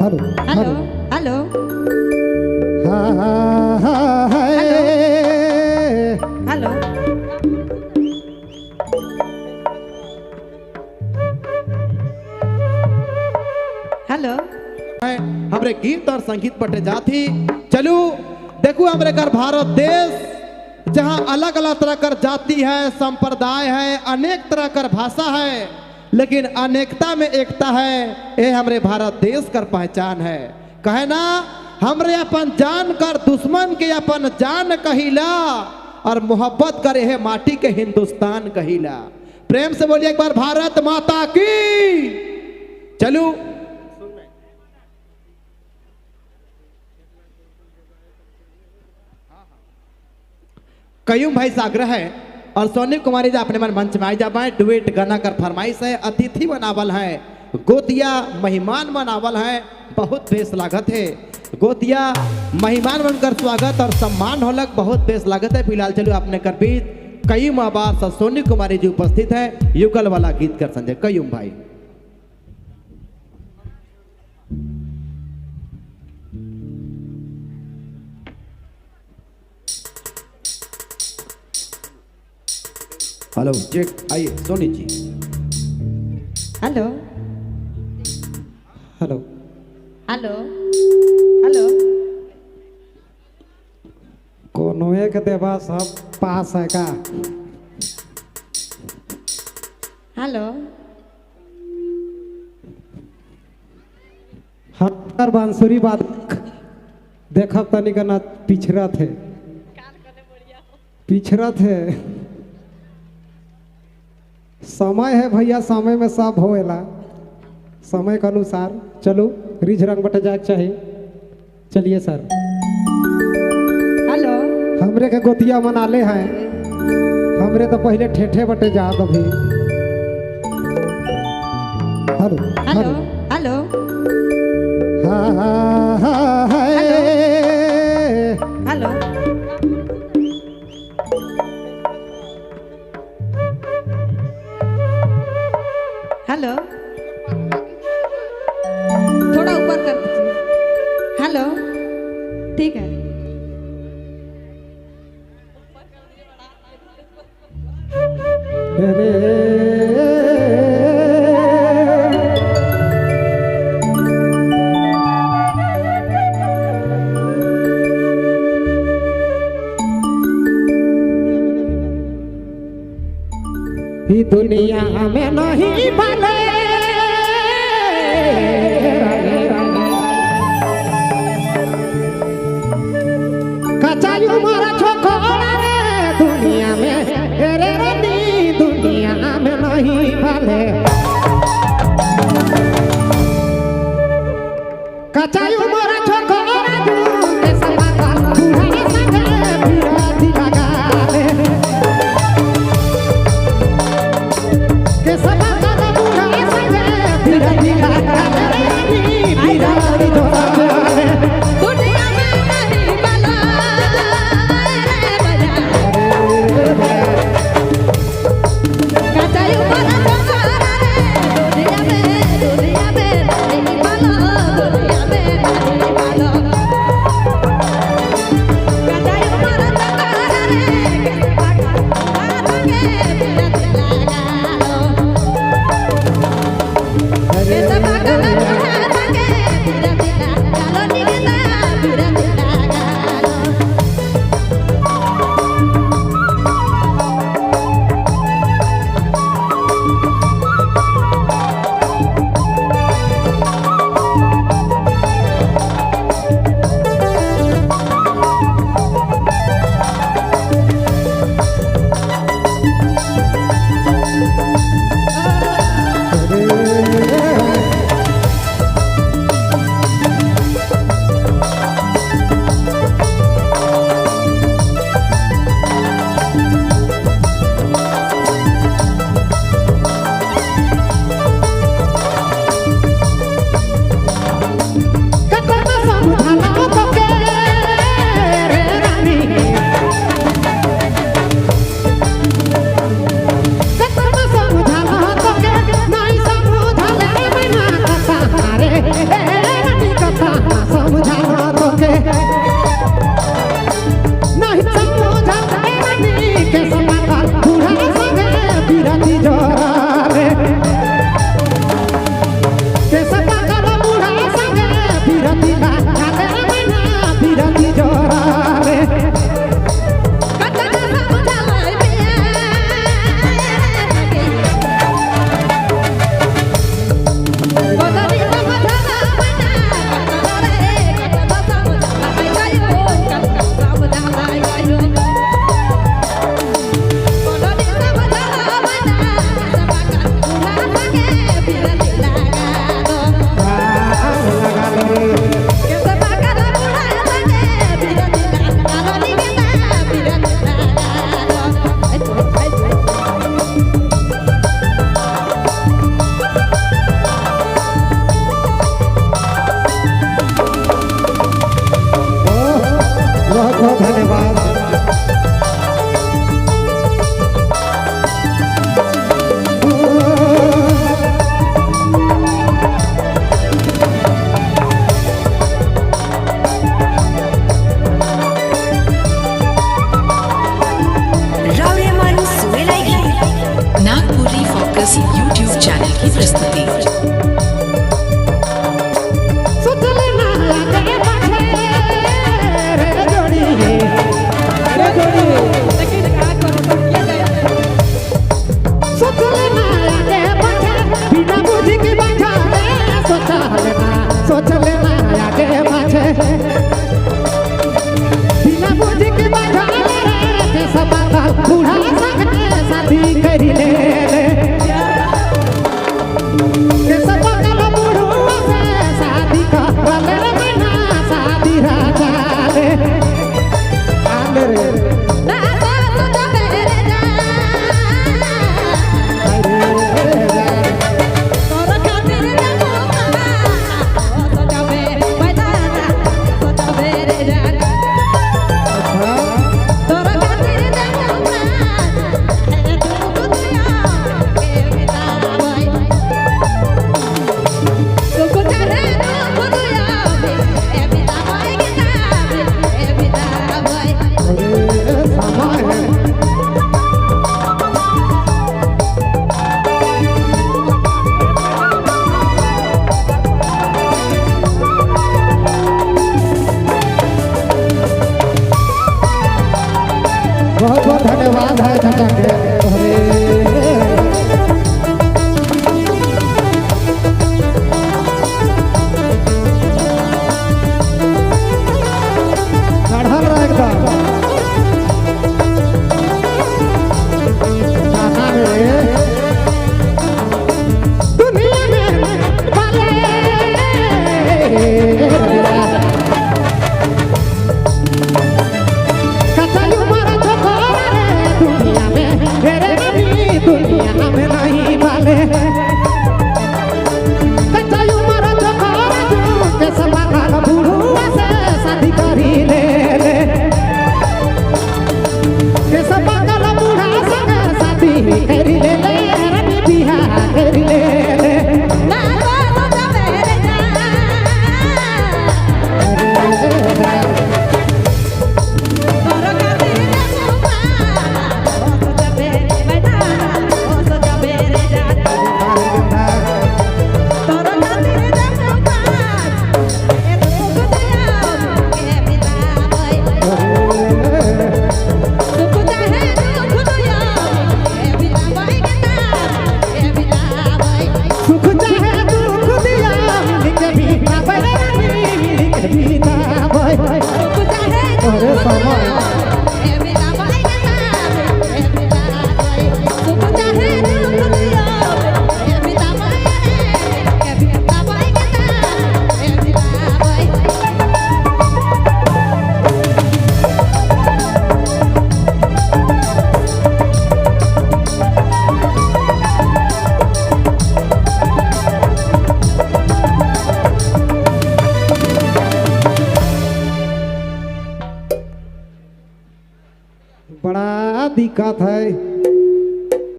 Hello hello hello hello hello हमरे गीत और संगीत पटे जाती चलू देखू हमरे घर भारत देश जहां अलग अलग तरह कर जाति है, संप्रदाय है, अनेक तरह कर भाषा है, लेकिन अनेकता में एकता है। ये हमरे भारत देश कर पहचान है। कहे ना हमरे अपन जान कर दुश्मन के अपन जान कहिला और मोहब्बत करे है माटी के हिंदुस्तान कहिला। प्रेम से बोलिए एक बार भारत माता की। चलू कयूम भाई से आग्रह है और सोनी कुमारी जी अपने मन मंच में आई जा पाए। डुएट गाना कर फरमाइश है। अतिथि बनावल है, गोतिया मेहमान बनावल है, बहुत बेस लागत है। गोतिया मेहमान बनकर स्वागत और सम्मान होलक, बहुत बेस लागत है। फिलहाल चलो अपने कर बीच कयूम आवास और सोनी कुमारी जी उपस्थित है। युगल वाला गीत कर संजय कयूम भाई। हेलो चेक आइए Soni ji. Hello hello hello hello कोनो एक देवा सब पास है का? हेलो हर बांसुरी बात देखब तनिक ना पिछड़ा थे, पिछड़ा थे। समय है भैया, समय में सब होएला, समय के अनुसार चलो रिझ रंग बटे जाए चाहिए। चलिए सर, हेलो हमरे के गोतिया मनाले हैं, हमरे तो पहले ठेठे बटे जा अभी। Hello hello hello hello hello थोड़ा ऊपर कर दीजिए। हेलो ठीक है। ही दुनिया में नहीं भले बात है